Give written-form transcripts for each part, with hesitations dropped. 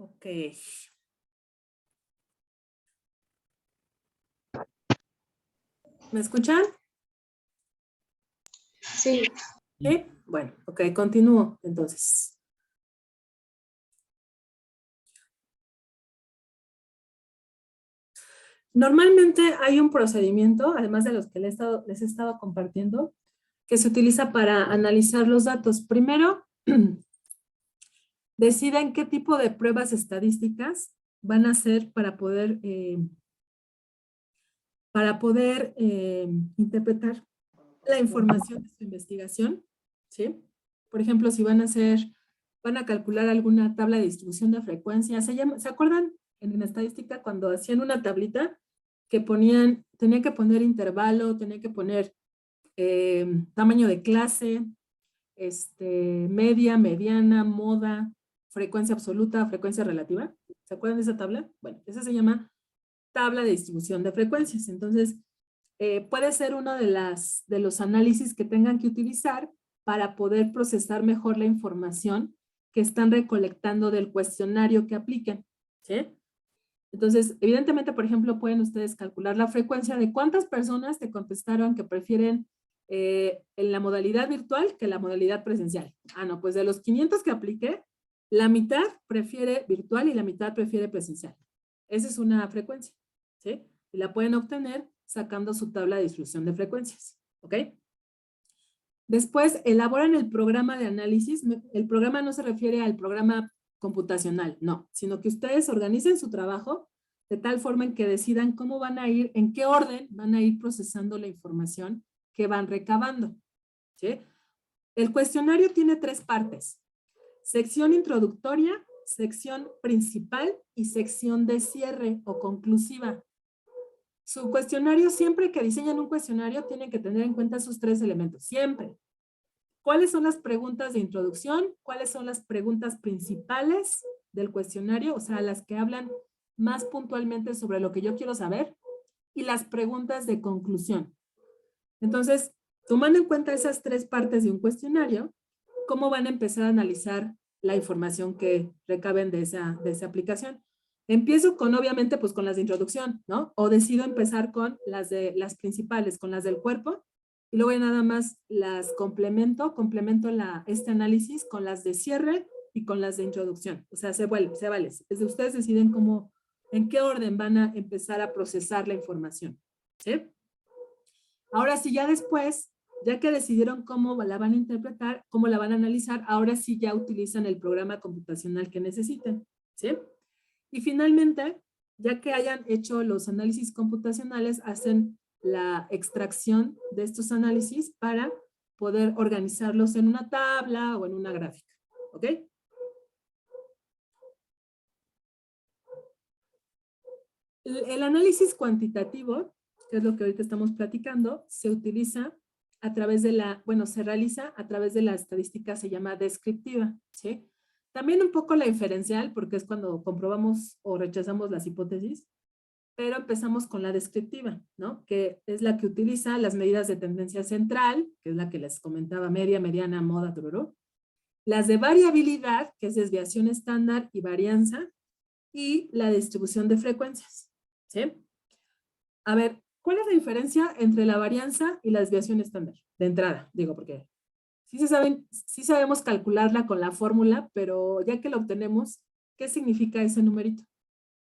Ok. ¿Me escuchan? Sí. Sí. Bueno, ok, continúo entonces. Normalmente hay un procedimiento, además de los que les he estado compartiendo, que se utiliza para analizar los datos. Primero, deciden qué tipo de pruebas estadísticas van a hacer para poder interpretar la información de su investigación, ¿sí? Por ejemplo, si van a calcular alguna tabla de distribución de frecuencias, ¿se acuerdan en estadística cuando hacían una tablita que tenían que poner intervalo, tenían que poner tamaño de clase, media, mediana, moda, frecuencia absoluta, frecuencia relativa? ¿Se acuerdan de esa tabla? Bueno, esa se llama tabla de distribución de frecuencias. Entonces, puede ser uno de los análisis que tengan que utilizar para poder procesar mejor la información que están recolectando del cuestionario que apliquen, ¿sí? Entonces, evidentemente, por ejemplo, pueden ustedes calcular la frecuencia de cuántas personas te contestaron que prefieren en la modalidad virtual que la modalidad presencial. Ah, no, pues de los 500 que apliqué, la mitad prefiere virtual y la mitad prefiere presencial. Esa es una frecuencia, ¿sí? Y la pueden obtener sacando su tabla de distribución de frecuencias, ¿ok? Después elaboran el programa de análisis. El programa no se refiere al programa computacional, no, sino que ustedes organicen su trabajo de tal forma en que decidan cómo van a ir, en qué orden van a ir procesando la información que van recabando, ¿sí? El cuestionario tiene 3 partes: sección introductoria, sección principal y sección de cierre o conclusiva. Su cuestionario, siempre que diseñan un cuestionario, tienen que tener en cuenta esos 3 elementos, siempre. ¿Cuáles son las preguntas de introducción? ¿Cuáles son las preguntas principales del cuestionario? O sea, las que hablan más puntualmente sobre lo que yo quiero saber. Y las preguntas de conclusión. Entonces, tomando en cuenta esas 3 partes de un cuestionario, ¿cómo van a empezar a analizar la información que recaben de esa aplicación? Empiezo con, obviamente, pues con las de introducción, ¿no? O decido empezar con las principales, con las del cuerpo, y luego ya nada más las complemento este análisis con las de cierre y con las de introducción. O sea, se vale. Desde ustedes deciden en qué orden van a empezar a procesar la información, ¿sí? Ahora sí, ya después, ya que decidieron cómo la van a interpretar, cómo la van a analizar, ahora sí ya utilizan el programa computacional que necesiten, ¿sí? Y finalmente, ya que hayan hecho los análisis computacionales, hacen la extracción de estos análisis para poder organizarlos en una tabla o en una gráfica, ¿ok? El análisis cuantitativo, que es lo que ahorita estamos platicando, se utiliza a través se realiza a través de la estadística, se llama descriptiva, ¿sí? También un poco la inferencial, porque es cuando comprobamos o rechazamos las hipótesis, pero empezamos con la descriptiva, ¿no? Que es la que utiliza las medidas de tendencia central, que es la que les comentaba, media, mediana, moda, tururú. Las de variabilidad, que es desviación estándar y varianza, y la distribución de frecuencias, ¿sí? A ver, ¿cuál es la diferencia entre la varianza y la desviación estándar? De entrada, digo, porque sí sabemos calcularla con la fórmula, pero ya que la obtenemos, ¿qué significa ese numerito?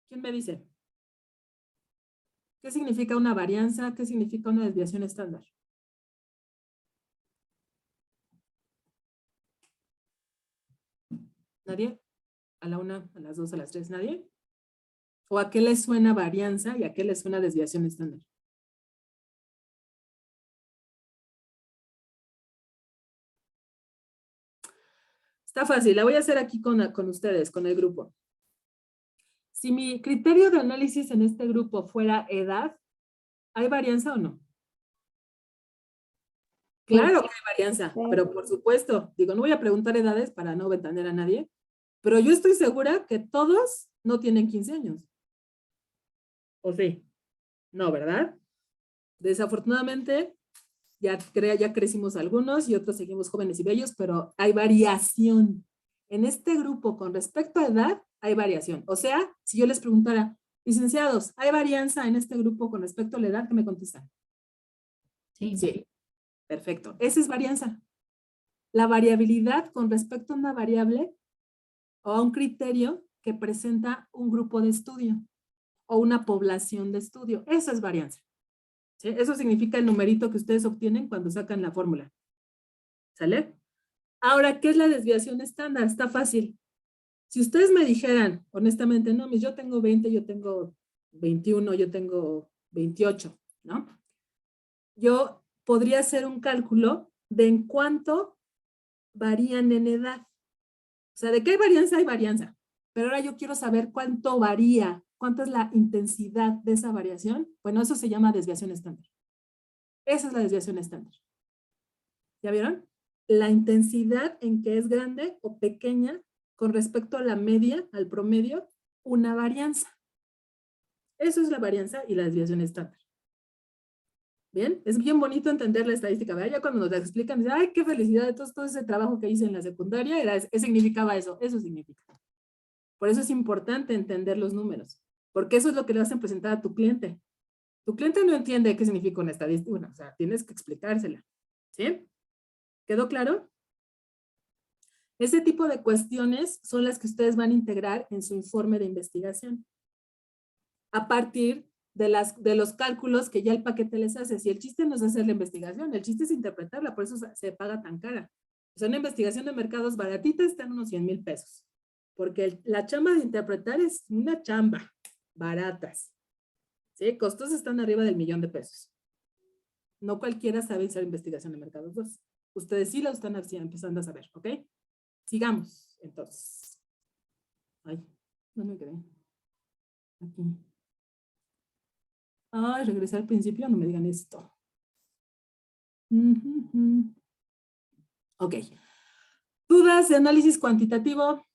¿Quién me dice? ¿Qué significa una varianza? ¿Qué significa una desviación estándar? ¿Nadie? ¿A la 1, a las 2, a las 3? ¿Nadie? ¿O a qué le suena varianza y a qué le suena desviación estándar? Está fácil, la voy a hacer aquí con ustedes, con el grupo. Si mi criterio de análisis en este grupo fuera edad, ¿hay varianza o no? Claro que hay varianza, Sí. pero por supuesto, digo, no voy a preguntar edades para no ventanear a nadie, pero yo estoy segura que todos no tienen 15 años. ¿O sí? No, ¿verdad? Desafortunadamente, ya crecimos algunos y otros seguimos jóvenes y bellos, pero hay variación. En este grupo, con respecto a edad, hay variación. O sea, si yo les preguntara, licenciados, ¿hay varianza en este grupo con respecto a la edad? ¿Qué me contestan? Sí. Sí, perfecto. Esa es varianza. La variabilidad con respecto a una variable o a un criterio que presenta un grupo de estudio o una población de estudio. Eso es varianza. ¿Sí? Eso significa el numerito que ustedes obtienen cuando sacan la fórmula. ¿Sale? Ahora, ¿qué es la desviación estándar? Está fácil. Si ustedes me dijeran, honestamente, no, yo tengo 20, yo tengo 21, yo tengo 28, ¿no? Yo podría hacer un cálculo de en cuánto varían en edad. O sea, de qué hay varianza. Pero ahora yo quiero saber cuánto varía, cuánta es la intensidad de esa variación. Bueno, eso se llama desviación estándar. Esa es la desviación estándar. ¿Ya vieron? La intensidad en que es grande o pequeña con respecto a la media, al promedio, una varianza. Eso es la varianza y la desviación estándar. Bien, es bien bonito entender la estadística, ¿verdad? Ya cuando nos la explican, dicen, ay, qué felicidad de todo ese trabajo que hice en la secundaria, significaba eso significa. Por eso es importante entender los números, porque eso es lo que le vas a presentar a tu cliente. Tu cliente no entiende qué significa una estadística, bueno, o sea, tienes que explicársela, ¿sí? ¿Quedó claro? Ese tipo de cuestiones son las que ustedes van a integrar en su informe de investigación, a partir de los cálculos que ya el paquete les hace. Si el chiste no es hacer la investigación, el chiste es interpretarla, por eso se paga tan cara. O sea, una investigación de mercados baratita está en unos 100,000 pesos, porque la chamba de interpretar es una chamba, baratas. ¿Sí? Costos están arriba del 1,000,000 de pesos. No cualquiera sabe hacer investigación de mercados 2. Ustedes sí lo están empezando a saber, ¿ok? Sigamos, entonces. Ay, no me quedé. Aquí. Ay, regresé al principio, no me digan esto. Ok. ¿Dudas de análisis cuantitativo?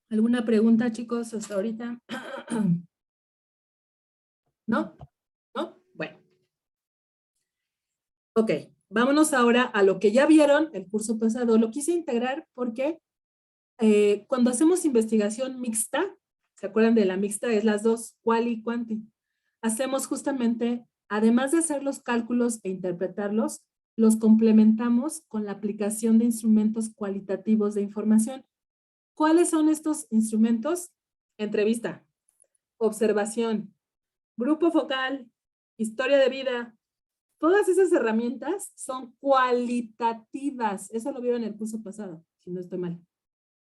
¿Alguna pregunta, chicos, hasta ahorita? ¿No? ¿No? Bueno. Ok, vámonos ahora a lo que ya vieron el curso pasado. Lo quise integrar porque cuando hacemos investigación mixta, ¿se acuerdan de la mixta? Es las dos, quali y quanti. Hacemos justamente, además de hacer los cálculos e interpretarlos, los complementamos con la aplicación de instrumentos cualitativos de información. ¿Cuáles son estos instrumentos? Entrevista, observación, grupo focal, historia de vida. Todas esas herramientas son cualitativas. Eso lo vieron en el curso pasado, si no estoy mal.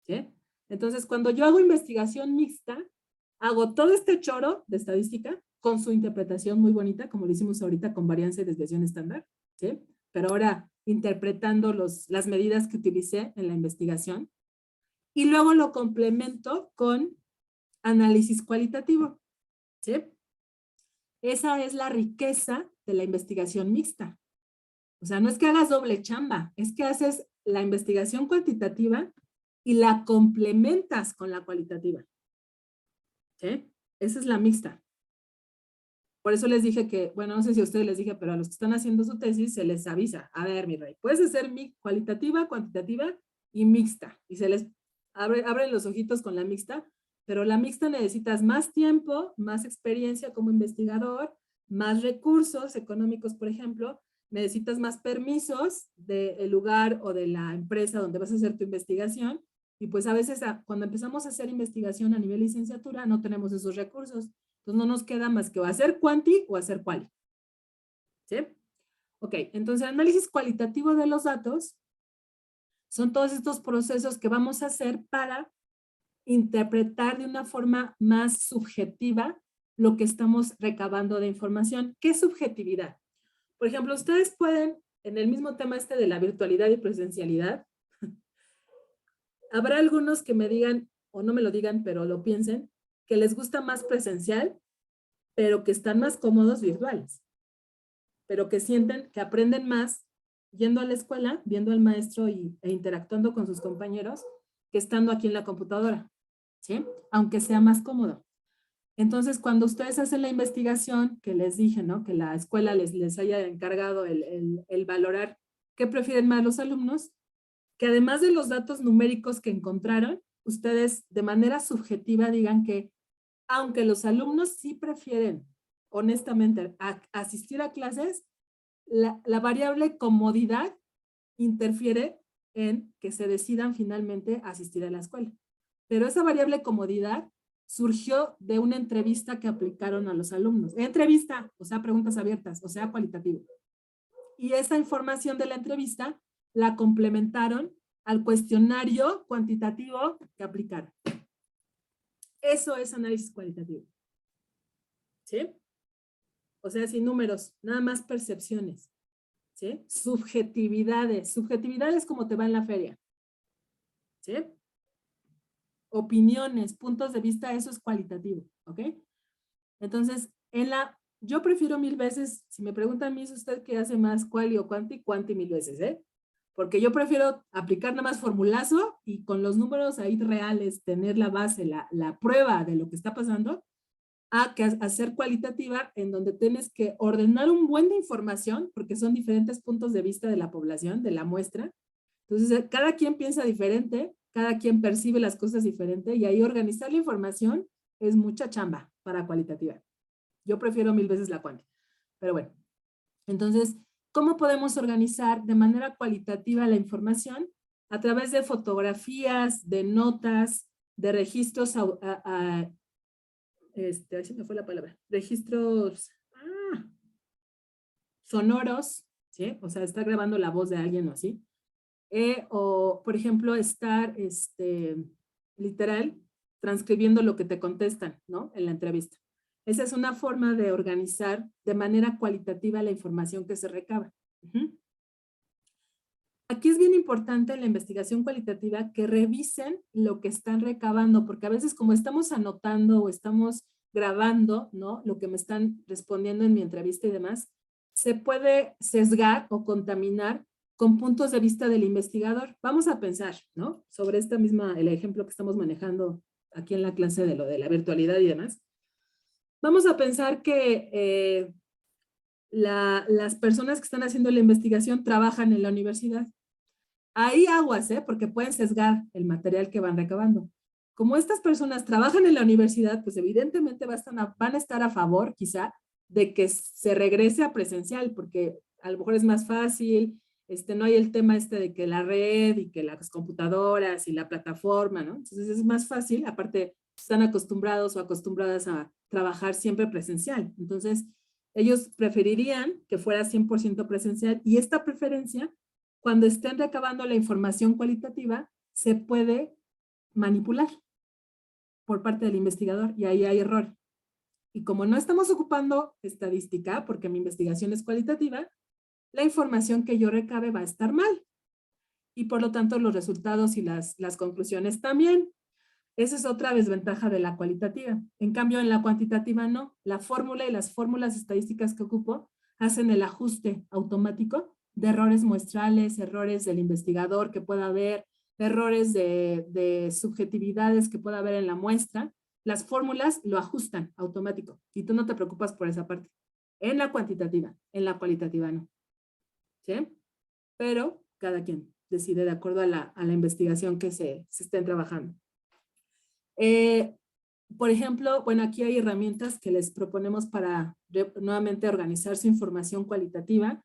¿Sí? Entonces, cuando yo hago investigación mixta, hago todo este choro de estadística con su interpretación muy bonita, como lo hicimos ahorita con varianza y desviación estándar, ¿sí? Pero ahora interpretando las medidas que utilicé en la investigación y luego lo complemento con análisis cualitativo, ¿sí? Esa es la riqueza de la investigación mixta. O sea, no es que hagas doble chamba, es que haces la investigación cuantitativa y la complementas con la cualitativa. ¿Sí? Esa es la mixta. Por eso les dije que, bueno, no sé si a ustedes les dije, pero a los que están haciendo su tesis se les avisa. A ver, mi rey, puedes hacer cualitativa, cuantitativa y mixta. Y se les abren los ojitos con la mixta, pero la mixta necesitas más tiempo, más experiencia como investigador, más recursos económicos, por ejemplo, necesitas más permisos del lugar o de la empresa donde vas a hacer tu investigación. Y pues a veces cuando empezamos a hacer investigación a nivel licenciatura no tenemos esos recursos. Entonces no nos queda más que o hacer cuanti o hacer quali. ¿Sí? Ok, entonces el análisis cualitativo de los datos son todos estos procesos que vamos a hacer para interpretar de una forma más subjetiva lo que estamos recabando de información. ¿Qué es subjetividad? Por ejemplo, ustedes pueden, en el mismo tema este de la virtualidad y presencialidad, habrá algunos que me digan, o no me lo digan, pero lo piensen, que les gusta más presencial, pero que están más cómodos virtuales, pero que sienten que aprenden más yendo a la escuela, viendo al maestro e interactuando con sus compañeros, que estando aquí en la computadora, ¿sí? Aunque sea más cómodo. Entonces, cuando ustedes hacen la investigación, que les dije, ¿no? Que la escuela les haya encargado el valorar qué prefieren más los alumnos, que además de los datos numéricos que encontraron, ustedes de manera subjetiva digan que aunque los alumnos sí prefieren, honestamente, asistir a clases, la variable comodidad interfiere en que se decidan finalmente asistir a la escuela. Pero esa variable comodidad surgió de una entrevista que aplicaron a los alumnos. Entrevista, o sea, preguntas abiertas, o sea, cualitativo. Y esa información de la entrevista la complementaron al cuestionario cuantitativo que aplicaron. Eso es análisis cualitativo. ¿Sí? O sea, sin números, nada más percepciones. ¿Sí? Subjetividades. Subjetividades como te va en la feria. ¿Sí? Opiniones, puntos de vista, eso es cualitativo. ¿Ok? Entonces, yo prefiero 1000 veces, si me preguntan a mí, ¿es usted qué hace más quali o cuanti? Cuanti 1000 veces, ¿eh? Porque yo prefiero aplicar nada más formulazo y con los números ahí reales, tener la base, la prueba de lo que está pasando, a hacer cualitativa, en donde tienes que ordenar un buen de información, porque son diferentes puntos de vista de la población, de la muestra. Entonces, cada quien piensa diferente, cada quien percibe las cosas diferente, y ahí organizar la información es mucha chamba para cualitativa. Yo prefiero 1000 veces la cuanti. Pero bueno, entonces, ¿cómo podemos organizar de manera cualitativa la información? A través de fotografías, de notas, de registros, ahí se me fue la palabra, registros sonoros, ¿sí? O sea, estar grabando la voz de alguien o así. O, por ejemplo, estar, literal, transcribiendo lo que te contestan, ¿no? En la entrevista. Esa es una forma de organizar de manera cualitativa la información que se recaba. Aquí es bien importante en la investigación cualitativa que revisen lo que están recabando, porque a veces como estamos anotando o estamos grabando, ¿no? Lo que me están respondiendo en mi entrevista y demás, se puede sesgar o contaminar con puntos de vista del investigador. Vamos a pensar, ¿no? Sobre el ejemplo que estamos manejando aquí en la clase de lo de la virtualidad y demás. Vamos a pensar que las personas que están haciendo la investigación trabajan en la universidad. Ahí aguas, porque pueden sesgar el material que van recabando. Como estas personas trabajan en la universidad, pues evidentemente van a estar a favor, quizá, de que se regrese a presencial, porque a lo mejor es más fácil, no hay el tema de que la red y que las computadoras y la plataforma, ¿no? Entonces es más fácil, aparte están acostumbrados o acostumbradas a trabajar siempre presencial. Entonces, ellos preferirían que fuera 100% presencial, y esta preferencia, cuando estén recabando la información cualitativa, se puede manipular por parte del investigador, y ahí hay error. Y como no estamos ocupando estadística, porque mi investigación es cualitativa, la información que yo recabe va a estar mal. Y por lo tanto, los resultados y las conclusiones también. Esa es otra desventaja de la cualitativa. En cambio, en la cuantitativa no. La fórmula y las fórmulas estadísticas que ocupo hacen el ajuste automático de errores muestrales, errores del investigador que pueda haber, errores de subjetividades que pueda haber en la muestra. Las fórmulas lo ajustan automático y tú no te preocupas por esa parte. En la cuantitativa, en la cualitativa no. ¿Sí? Pero cada quien decide de acuerdo a la investigación que se estén trabajando. Por ejemplo, bueno, aquí hay herramientas que les proponemos para nuevamente organizar su información cualitativa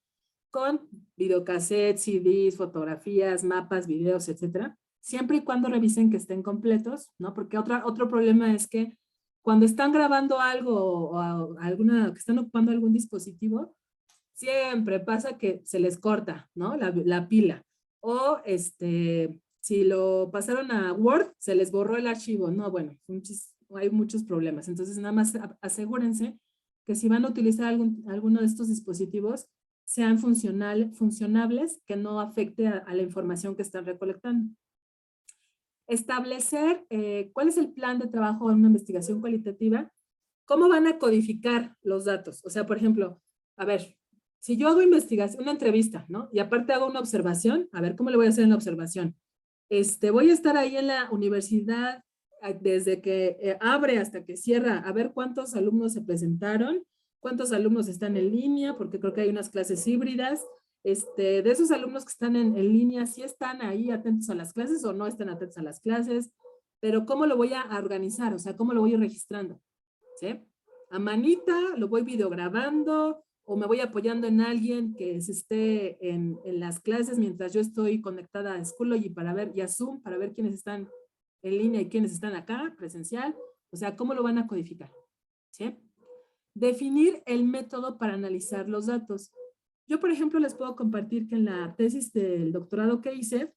con videocassettes, CDs, fotografías, mapas, videos, etcétera, siempre y cuando revisen que estén completos, ¿no? Porque otro problema es que cuando están grabando algo o que están ocupando algún dispositivo, siempre pasa que se les corta, ¿no? La pila. O si lo pasaron a Word, se les borró el archivo. No, bueno, hay muchos problemas. Entonces, nada más asegúrense que si van a utilizar alguno de estos dispositivos, sean funcionables, que no afecte a la información que están recolectando. Establecer cuál es el plan de trabajo en una investigación cualitativa, cómo van a codificar los datos. O sea, por ejemplo, a ver, si yo hago investigación, una entrevista, ¿no? Y aparte hago una observación, a ver, ¿cómo le voy a hacer en la observación? Voy a estar ahí en la universidad desde que abre hasta que cierra, a ver cuántos alumnos se presentaron, cuántos alumnos están en línea, porque creo que hay unas clases híbridas. De esos alumnos que están en línea, ¿sí están ahí atentos a las clases o no están atentos a las clases? Pero ¿cómo lo voy a organizar? O sea, ¿cómo lo voy a ir registrando? ¿Sí? A manita, lo voy videograbando, o me voy apoyando en alguien que esté en las clases mientras yo estoy conectada a Schoology para ver, y a Zoom para ver quiénes están en línea y quiénes están acá, presencial. O sea, ¿cómo lo van a codificar? ¿Sí? Definir el método para analizar los datos. Yo, por ejemplo, les puedo compartir que en la tesis del doctorado que hice,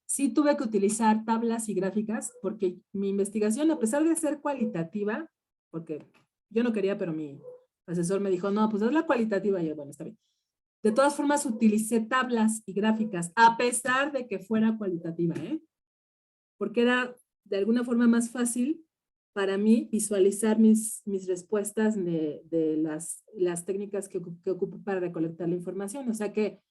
sí tuve que utilizar tablas y gráficas porque mi investigación, a pesar de ser cualitativa, porque yo no quería, pero mi asesor me dijo, no, pues es la cualitativa. Y yo, bueno, está bien. De todas formas, utilicé tablas y gráficas, a pesar de que fuera cualitativa, ¿eh? Porque era de alguna forma más fácil para mí visualizar mis respuestas de las técnicas que ocupo para recolectar la información. O sea que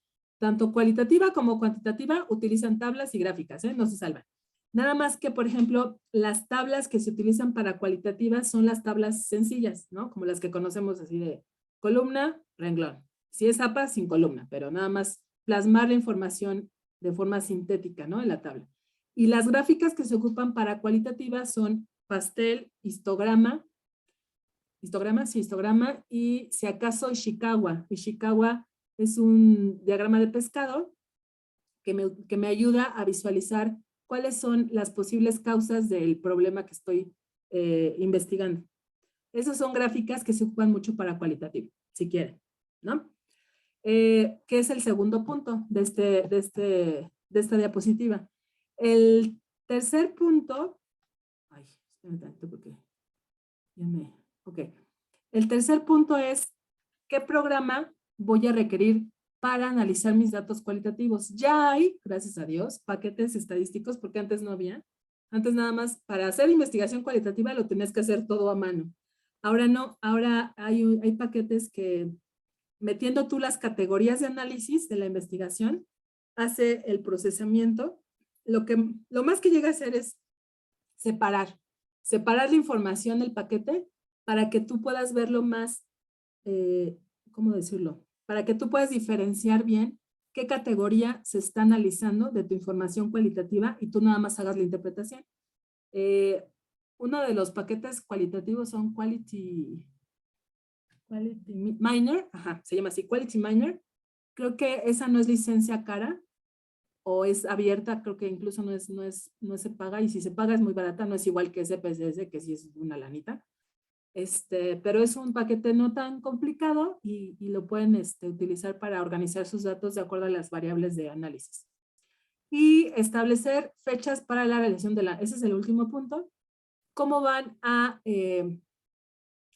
tanto cualitativa como cuantitativa utilizan tablas y gráficas, ¿eh? No se salvan. Nada más que, por ejemplo, las tablas que se utilizan para cualitativas son las tablas sencillas, ¿no? Como las que conocemos así de columna, renglón. Si es APA, sin columna, pero nada más plasmar la información de forma sintética, ¿no? En la tabla. Y las gráficas que se ocupan para cualitativas son pastel, histograma, sí, histograma, y si acaso Ishikawa. Ishikawa es un diagrama de pescado que me ayuda a visualizar cuáles son las posibles causas del problema que estoy investigando. Esas son gráficas que se ocupan mucho para cualitativo, si quieren, ¿no? ¿Qué es el segundo punto de esta diapositiva? El tercer punto, ay, espérame tanto porque ya me, ok. El tercer punto es, ¿qué programa voy a requerir para analizar mis datos cualitativos? Ya hay, gracias a Dios, paquetes estadísticos, porque antes no había. Antes nada más, para hacer investigación cualitativa lo tenías que hacer todo a mano. Ahora no, ahora hay paquetes que, metiendo tú las categorías de análisis de la investigación, hace el procesamiento. Lo más que llega a hacer es separar la información del paquete para que tú puedas verlo más, ¿cómo decirlo? Para que tú puedas diferenciar bien qué categoría se está analizando de tu información cualitativa y tú nada más hagas la interpretación. Uno de los paquetes cualitativos son Quality Miner, ajá, se llama así, Quality Miner. Creo que esa no es licencia cara o es abierta, creo que incluso no se paga, y si se paga es muy barata, no es igual que SPSS, que sí es una lanita. Pero es un paquete no tan complicado y lo pueden utilizar para organizar sus datos de acuerdo a las variables de análisis. Y establecer fechas para la realización ese es el último punto. ¿Cómo van a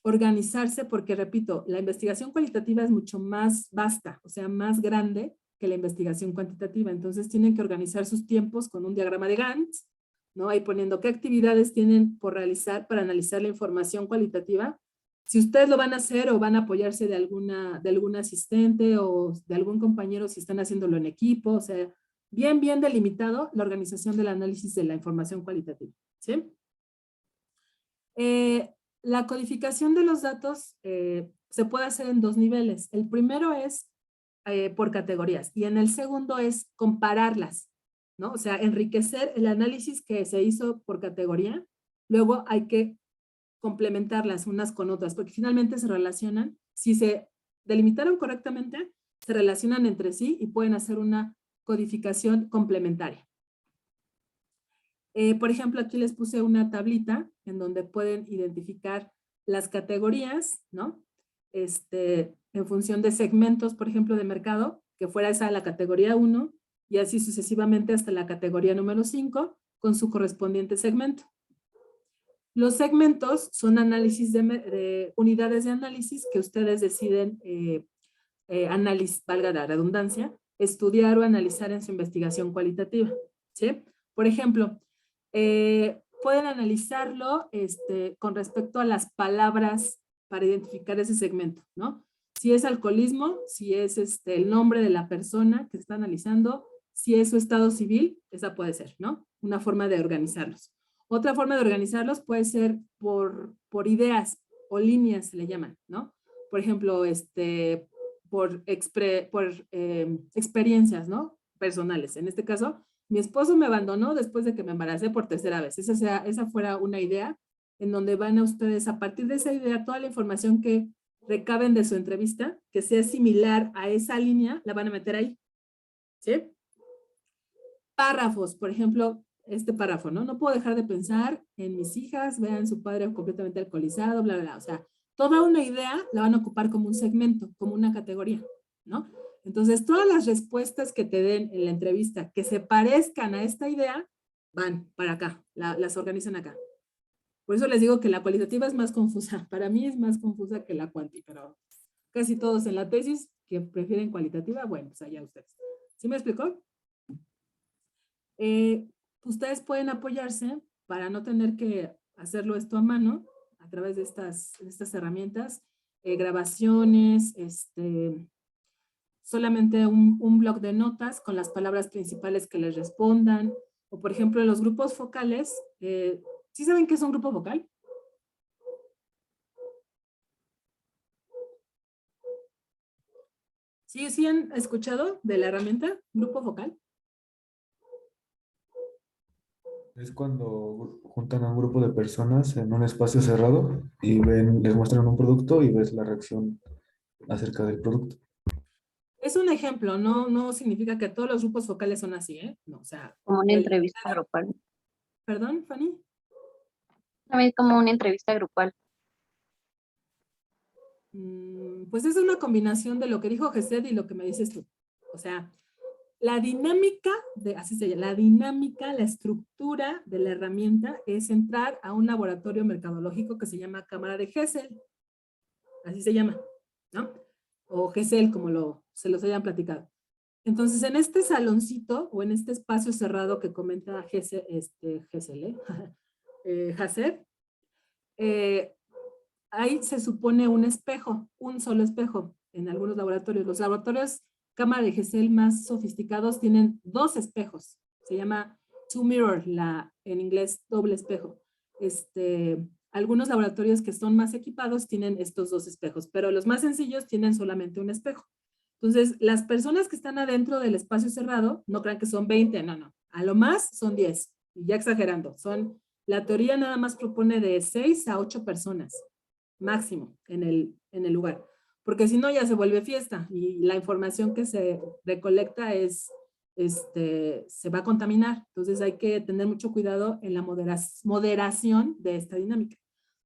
organizarse? Porque, repito, la investigación cualitativa es mucho más vasta, o sea, más grande que la investigación cuantitativa. Entonces, tienen que organizar sus tiempos con un diagrama de Gantt, ¿no? Ahí poniendo qué actividades tienen por realizar para analizar la información cualitativa. Si ustedes lo van a hacer o van a apoyarse de algún asistente o de algún compañero si están haciéndolo en equipo, o sea, bien delimitado la organización del análisis de la información cualitativa, ¿sí? La codificación de los datos se puede hacer en dos niveles. El primero es por categorías y en el segundo es compararlas, ¿no? O sea, enriquecer el análisis que se hizo por categoría. Luego hay que complementarlas unas con otras porque finalmente se relacionan. Si se delimitaron correctamente, se relacionan entre sí y pueden hacer una codificación complementaria. Por ejemplo, aquí les puse una tablita en donde pueden identificar las categorías, ¿no? En función de segmentos, por ejemplo, de mercado, que fuera esa la categoría 1 y así sucesivamente hasta la categoría número 5 con su correspondiente segmento. Los segmentos son análisis de unidades de análisis que ustedes deciden, valga la redundancia, estudiar o analizar en su investigación cualitativa, ¿sí? Por ejemplo, pueden analizarlo con respecto a las palabras para identificar ese segmento, ¿no? Si es alcoholismo, si es el nombre de la persona que se está analizando, si es su estado civil, esa puede ser, ¿no? Una forma de organizarlos. Otra forma de organizarlos puede ser por ideas o líneas, se le llaman, ¿no? Por ejemplo, por experiencias, ¿no? Personales. En este caso, mi esposo me abandonó después de que me embaracé por tercera vez. Esa fuera una idea en donde van a ustedes, a partir de esa idea, toda la información que recaben de su entrevista, que sea similar a esa línea, la van a meter ahí. ¿Sí? Párrafos, por ejemplo, este párrafo, ¿no? No puedo dejar de pensar en mis hijas, vean su padre completamente alcoholizado, bla, bla, bla. O sea, toda una idea la van a ocupar como un segmento, como una categoría, ¿no? Entonces, todas las respuestas que te den en la entrevista que se parezcan a esta idea, van para acá, las organizan acá. Por eso les digo que la cualitativa es más confusa. Para mí es más confusa que la cuanti, pero casi todos en la tesis que prefieren cualitativa, bueno, pues allá ustedes. ¿Sí me explicó? Ustedes pueden apoyarse para no tener que hacerlo esto a mano a través de estas herramientas, grabaciones, solamente un bloc de notas con las palabras principales que les respondan, o por ejemplo, en los grupos focales, ¿sí saben qué es un grupo focal? ¿Sí han escuchado de la herramienta grupo focal? Es cuando juntan a un grupo de personas en un espacio cerrado y les muestran un producto y ves la reacción acerca del producto. Es un ejemplo, no significa que todos los grupos focales son así, ¿eh? No, o sea, Como una entrevista grupal. ¿Perdón, Fanny? También como una entrevista grupal. Pues es una combinación de lo que dijo Gesed y lo que me dices tú. O sea, la dinámica, así se llama, la dinámica, la estructura de la herramienta es entrar a un laboratorio mercadológico que se llama Cámara de Gesell. Así se llama, ¿no? O Gesell, como se los hayan platicado. Entonces, en este saloncito o en este espacio cerrado que comenta Gesell, Hasser, ahí se supone un espejo, un solo espejo en algunos laboratorios. Los laboratorios Cámara de Gesell más sofisticados tienen 2 espejos. Se llama two mirror, en inglés doble espejo. Algunos laboratorios que son más equipados tienen estos 2 espejos, pero los más sencillos tienen solamente un espejo. Entonces, las personas que están adentro del espacio cerrado, no crean que son 20, no. A lo más son 10, y ya exagerando. La teoría nada más propone de 6 a 8 personas máximo en el lugar, porque si no ya se vuelve fiesta y la información que se recolecta se va a contaminar. Entonces hay que tener mucho cuidado en la moderación de esta dinámica.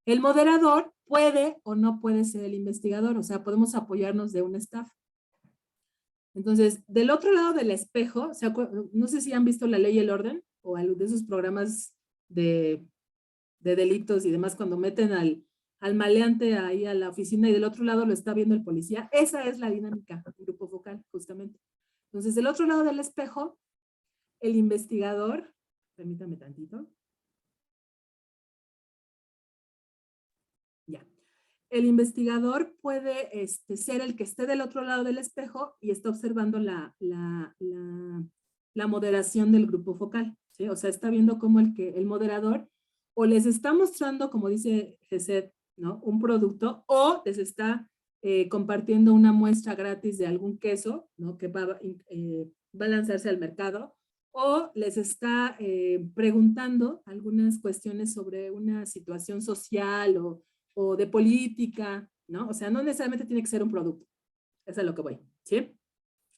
El moderador puede o no puede ser el investigador, o sea, podemos apoyarnos de un staff. Entonces, del otro lado del espejo, no sé si han visto La Ley y el Orden o de esos programas de delitos y demás, cuando meten al maleante ahí a la oficina y del otro lado lo está viendo el policía. Esa es la dinámica del grupo focal, justamente. Entonces, del otro lado del espejo, el investigador, permítame tantito. Ya. El investigador puede ser el que esté del otro lado del espejo y está observando la moderación del grupo focal, ¿sí? O sea, está viendo cómo el moderador o les está mostrando, como dice Gesed, ¿no? Un producto, o les está compartiendo una muestra gratis de algún queso, ¿no? Que va a lanzarse al mercado, o les está preguntando algunas cuestiones sobre una situación social o de política, ¿no? O sea, no necesariamente tiene que ser un producto. Eso es a lo que voy, ¿sí?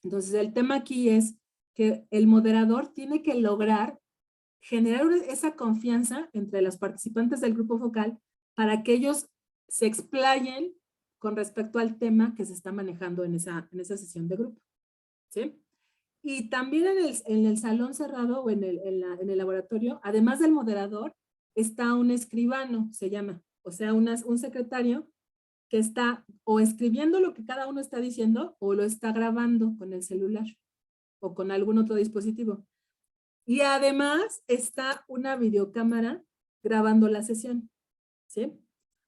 Entonces, el tema aquí es que el moderador tiene que lograr generar esa confianza entre los participantes del grupo focal para que ellos se explayen con respecto al tema que se está manejando en esa sesión de grupo, ¿sí? Y también en el salón cerrado o en el laboratorio, además del moderador, está un escribano, se llama, o sea, un secretario que está o escribiendo lo que cada uno está diciendo o lo está grabando con el celular o con algún otro dispositivo. Y además está una videocámara grabando la sesión, ¿sí?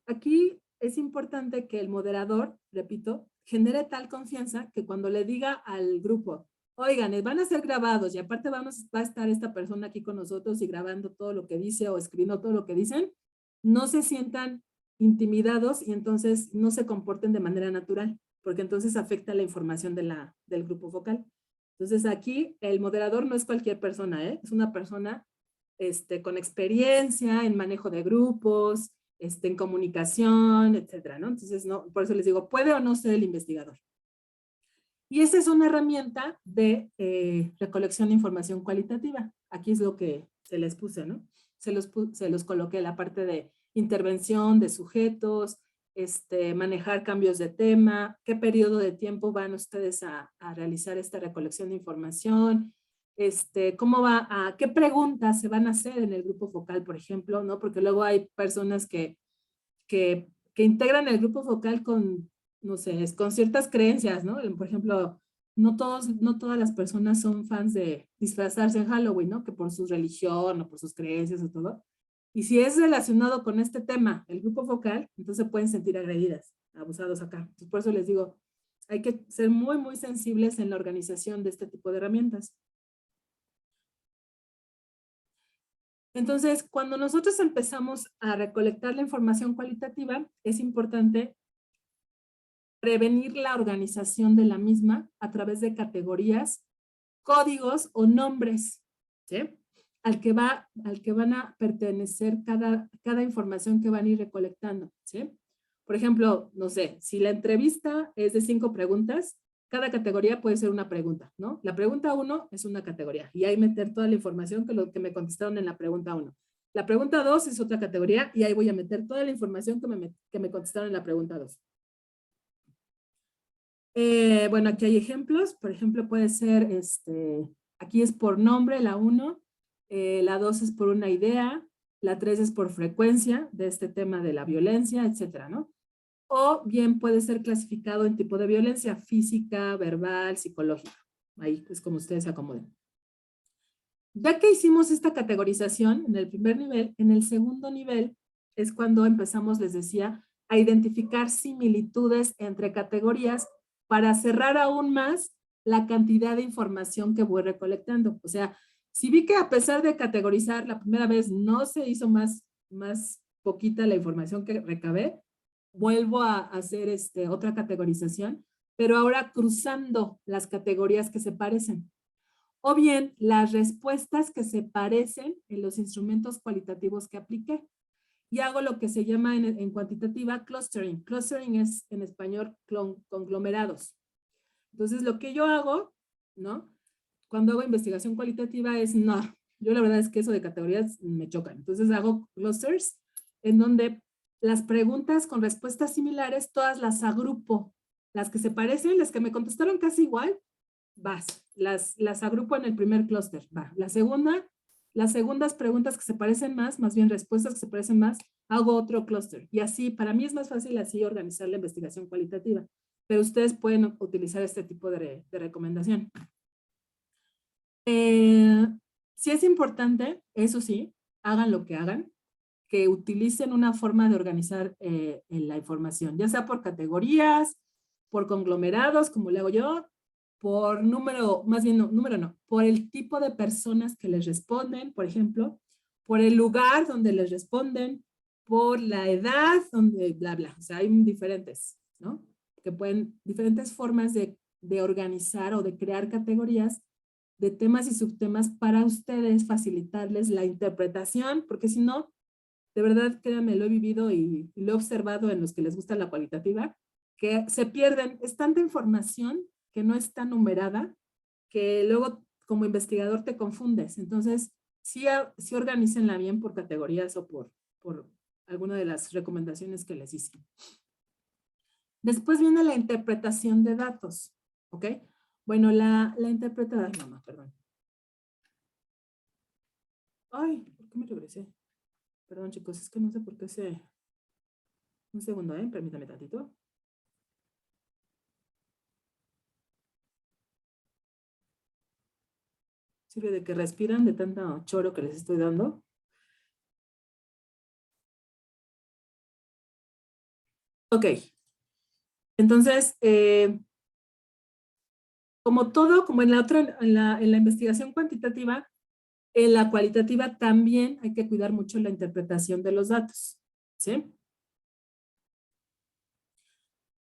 Aquí es importante que el moderador, repito, genere tal confianza que cuando le diga al grupo, oigan, van a ser grabados y aparte va a estar esta persona aquí con nosotros y grabando todo lo que dice o escribiendo todo lo que dicen, no se sientan intimidados y entonces no se comporten de manera natural, porque entonces afecta la información del grupo focal. Entonces aquí el moderador no es cualquier persona, ¿eh? Es una persona con experiencia en manejo de grupos, en comunicación, etcétera, ¿no? Entonces, no, por eso les digo, puede o no ser el investigador. Y esa es una herramienta de recolección de información cualitativa. Aquí es lo que se les puse, ¿no? Se los coloqué la parte de intervención de sujetos, manejar cambios de tema, qué periodo de tiempo van ustedes a realizar esta recolección de información, cómo va a, qué preguntas se van a hacer en el grupo focal, por ejemplo, ¿no? Porque luego hay personas que integran el grupo focal con, no sé, con ciertas creencias, ¿no? Por ejemplo, no todas las personas son fans de disfrazarse en Halloween, ¿no? Que por su religión o por sus creencias o todo. Y si es relacionado con este tema, el grupo focal, entonces se pueden sentir agredidas, abusados acá. Entonces, por eso les digo, hay que ser muy, muy sensibles en la organización de este tipo de herramientas. Entonces, cuando nosotros empezamos a recolectar la información cualitativa, es importante prevenir la organización de la misma a través de categorías, códigos o nombres, ¿sí? Al que van a pertenecer cada información que van a ir recolectando, ¿sí? Por ejemplo, no sé, si la entrevista es de 5 preguntas, cada categoría puede ser una pregunta, ¿no? La pregunta 1 es una categoría y ahí meter toda la información que me contestaron en la pregunta 1. La pregunta 2 es otra categoría y ahí voy a meter toda la información que me contestaron en la pregunta 2. Bueno, aquí hay ejemplos. Por ejemplo, puede ser, aquí es por nombre, la 1, la 2 es por una idea, la 3 es por frecuencia de este tema de la violencia, etcétera, ¿no? O bien puede ser clasificado en tipo de violencia física, verbal, psicológica. Ahí es como ustedes se acomoden. Ya que hicimos esta categorización en el primer nivel, en el segundo nivel es cuando empezamos, les decía, a identificar similitudes entre categorías para cerrar aún más la cantidad de información que voy recolectando. O sea, si vi que a pesar de categorizar la primera vez no se hizo más poquita la información que recabé, vuelvo a hacer otra categorización, pero ahora cruzando las categorías que se parecen. O bien las respuestas que se parecen en los instrumentos cualitativos que apliqué. Y hago lo que se llama en cuantitativa clustering. Clustering es en español conglomerados. Entonces, lo que yo hago, ¿no? Cuando hago investigación cualitativa es, no, yo la verdad es que eso de categorías me choca. Entonces hago clusters en donde las preguntas con respuestas similares, todas las agrupo. Las que se parecen, las que me contestaron casi igual, las agrupo en el primer clúster, va. Las segundas preguntas que se parecen más bien respuestas que se parecen más, hago otro clúster. Y así, para mí es más fácil así organizar la investigación cualitativa. Pero ustedes pueden utilizar este tipo de recomendación. Sí es importante, eso sí, hagan lo que hagan, que utilicen una forma de organizar la información, ya sea por categorías, por conglomerados, como le hago yo, por número, más bien no, número no, por el tipo de personas que les responden, por ejemplo, por el lugar donde les responden, por la edad, donde bla, bla. O sea, hay diferentes, ¿no? Que pueden, diferentes formas de organizar o de crear categorías de temas y subtemas para ustedes facilitarles la interpretación, porque si no, de verdad, créanme, lo he vivido y lo he observado en los que les gusta la cualitativa, que se pierden, es tanta información que no está numerada, que luego como investigador te confundes. Entonces, sí organícenla bien por categorías o por alguna de las recomendaciones que les hice. Después viene la interpretación de datos, ¿ok? Bueno, la interpretación, ay, mamá, perdón. Ay, ¿por qué me regresé? Perdón, chicos, es que no sé por qué se... Un segundo, permítame tantito. Sirve de que respiran de tanto choro que les estoy dando. Ok. Entonces, como todo, como en la otra, en la investigación cuantitativa, en la cualitativa también hay que cuidar mucho la interpretación de los datos, ¿sí?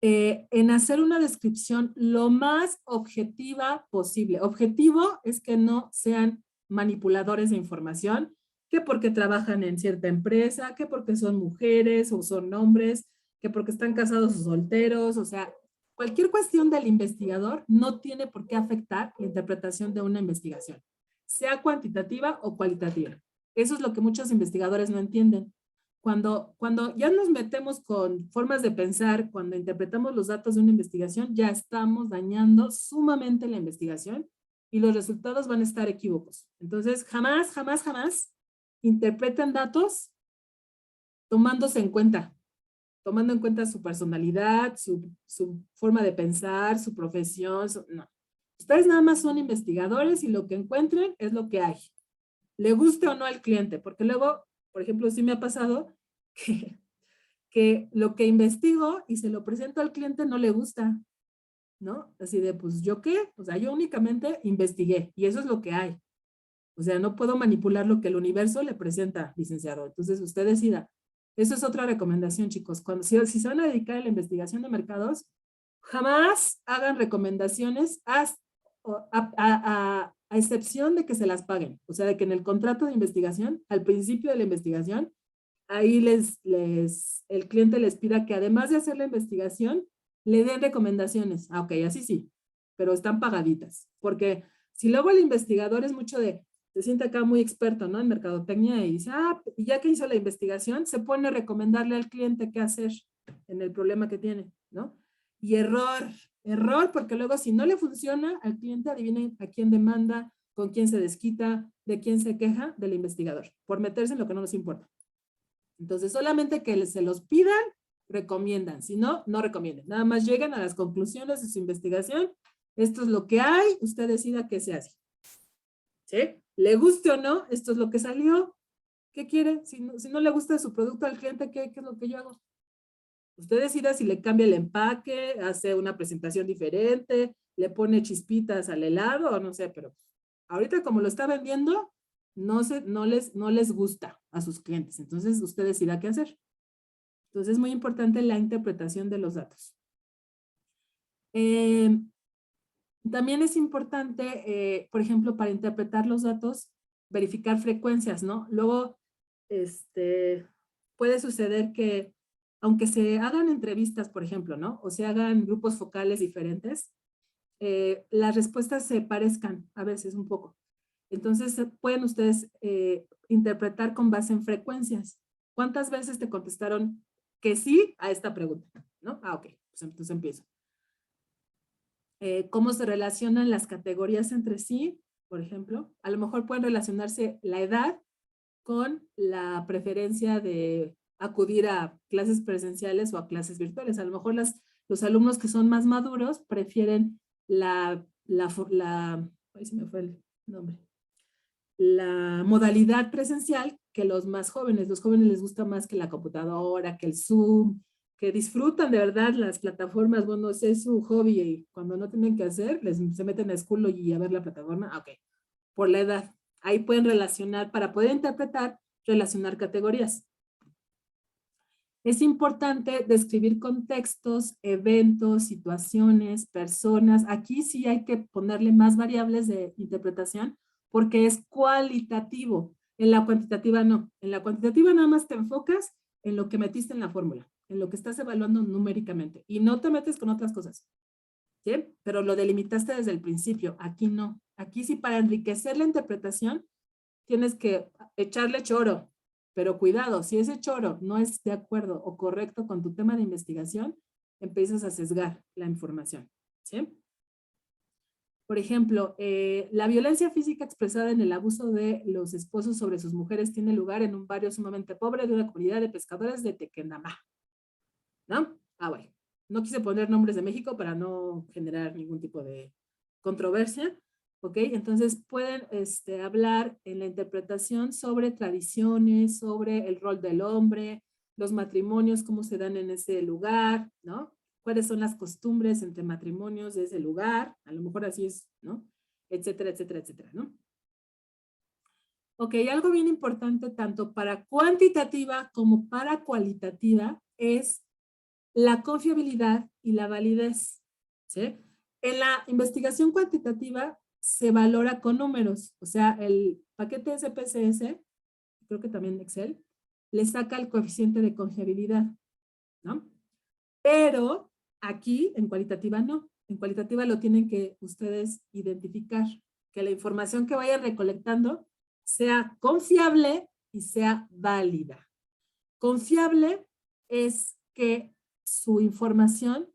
En hacer una descripción lo más objetiva posible. Objetivo es que no sean manipuladores de información, que porque trabajan en cierta empresa, que porque son mujeres o son hombres, que porque están casados o solteros, o sea, cualquier cuestión del investigador no tiene por qué afectar la interpretación de una investigación, sea cuantitativa o cualitativa. Eso es lo que muchos investigadores no entienden. Cuando ya nos metemos con formas de pensar, cuando interpretamos los datos de una investigación, ya estamos dañando sumamente la investigación y los resultados van a estar equívocos. Entonces, jamás, jamás, jamás interpreten datos tomándose en cuenta, tomando en cuenta su personalidad, su forma de pensar, su profesión. No. Ustedes nada más son investigadores y lo que encuentren es lo que hay. Le guste o no al cliente, porque luego, por ejemplo, sí me ha pasado que lo que investigo y se lo presento al cliente no le gusta, ¿no? Así de, pues, ¿yo qué? O sea, yo únicamente investigué y eso es lo que hay. O sea, no puedo manipular lo que el universo le presenta, licenciado. Entonces, usted decida. Eso es otra recomendación, chicos. Si se van a dedicar a la investigación de mercados, jamás hagan recomendaciones a excepción de que se las paguen. O sea, de que en el contrato de investigación, al principio de la investigación, ahí el cliente les pida que además de hacer la investigación, le den recomendaciones. Ah, ok, así sí, pero están pagaditas. Porque si luego el investigador es mucho se siente acá muy experto, ¿no? En mercadotecnia y dice, y ya que hizo la investigación, se pone a recomendarle al cliente qué hacer en el problema que tiene, ¿no? Y error, porque luego si no le funciona, al cliente adivinen a quién demanda, con quién se desquita, de quién se queja, del investigador, por meterse en lo que no nos importa. Entonces, solamente que se los pidan, recomiendan. Si no, no recomienden. Nada más lleguen a las conclusiones de su investigación. Esto es lo que hay. Usted decida qué se hace. ¿Sí? Le guste o no, esto es lo que salió. ¿Qué quiere? Si no le gusta su producto al cliente, ¿qué es lo que yo hago? Usted decida si le cambia el empaque, hace una presentación diferente, le pone chispitas al helado o no sé, pero ahorita como lo está vendiendo, no les gusta a sus clientes. Entonces, usted decida qué hacer. Entonces, es muy importante la interpretación de los datos. También es importante, por ejemplo, para interpretar los datos, verificar frecuencias, ¿no? Luego, puede suceder que, aunque se hagan entrevistas, por ejemplo, ¿no? O se hagan grupos focales diferentes, las respuestas se parezcan a veces un poco. Entonces, pueden ustedes interpretar con base en frecuencias. ¿Cuántas veces te contestaron que sí a esta pregunta? ¿No? Ok, pues entonces empiezo. ¿Cómo se relacionan las categorías entre sí? Por ejemplo, a lo mejor pueden relacionarse la edad con la preferencia de acudir a clases presenciales o a clases virtuales. A lo mejor los alumnos que son más maduros prefieren ahí se me fue el nombre, la modalidad presencial que los más jóvenes. Los jóvenes les gusta más que la computadora, que el Zoom, que disfrutan de verdad las plataformas. Bueno, ese es su hobby y cuando no tienen que hacer, se meten a Schoology y a ver la plataforma. Ok, por la edad. Ahí pueden relacionar, para poder interpretar, relacionar categorías. Es importante describir contextos, eventos, situaciones, personas. Aquí sí hay que ponerle más variables de interpretación porque es cualitativo. En la cuantitativa no. En la cuantitativa nada más te enfocas en lo que metiste en la fórmula, en lo que estás evaluando numéricamente y no te metes con otras cosas. ¿Sí? Pero lo delimitaste desde el principio. Aquí no. Aquí sí, para enriquecer la interpretación, tienes que echarle choro. Pero cuidado, si ese choro no es de acuerdo o correcto con tu tema de investigación, empiezas a sesgar la información. ¿Sí? Por ejemplo, la violencia física expresada en el abuso de los esposos sobre sus mujeres tiene lugar en un barrio sumamente pobre de una comunidad de pescadores de Tequendama. ¿No? Bueno. No quise poner nombres de México para no generar ningún tipo de controversia, ¿ok? Entonces pueden hablar en la interpretación sobre tradiciones, sobre el rol del hombre, los matrimonios, cómo se dan en ese lugar, ¿no? Cuáles son las costumbres entre matrimonios de ese lugar, a lo mejor así es, ¿no? Etcétera, etcétera, etcétera, ¿no? Ok, algo bien importante tanto para cuantitativa como para cualitativa es la confiabilidad y la validez, ¿sí? En la investigación cuantitativa se valora con números, o sea, el paquete SPSS, creo que también Excel, le saca el coeficiente de confiabilidad, ¿no? Pero aquí en cualitativa no, en cualitativa lo tienen que ustedes identificar, que la información que vayan recolectando sea confiable y sea válida. Confiable es que su información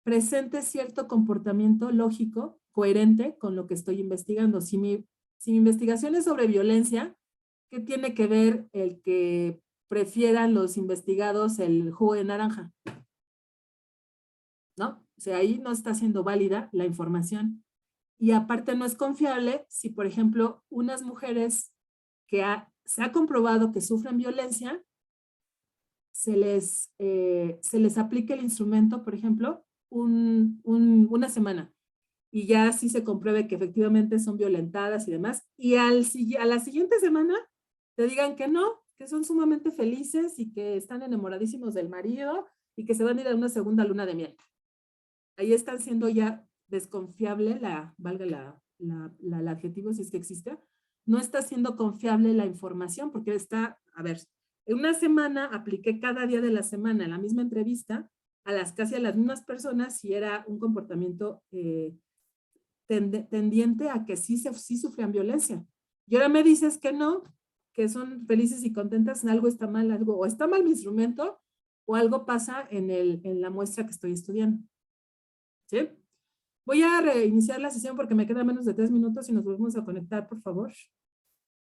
presente cierto comportamiento lógico, coherente con lo que estoy investigando. Si mi investigación es sobre violencia, ¿qué tiene que ver el que prefieran los investigados el jugo de naranja? ¿No? O sea, ahí no está siendo válida la información. Y aparte no es confiable si, por ejemplo, unas mujeres que se ha comprobado que sufren violencia, se les aplica el instrumento, por ejemplo, una semana. Y ya sí se compruebe que efectivamente son violentadas y demás. Y a la siguiente semana te digan que no, que son sumamente felices y que están enamoradísimos del marido y que se van a ir a una segunda luna de miel. Ahí están siendo ya desconfiable, valga el adjetivo si es que existe, no está siendo confiable la información porque está, a ver, en una semana apliqué cada día de la semana en la misma entrevista casi a las mismas personas si era un comportamiento tendiente a que sí sufrían violencia. Y ahora me dices que no, que son felices y contentas, algo está mal, o está mal mi instrumento o algo pasa en la muestra que estoy estudiando. ¿Sí? Voy a reiniciar la sesión porque me queda menos de 3 minutos y nos volvemos a conectar, por favor.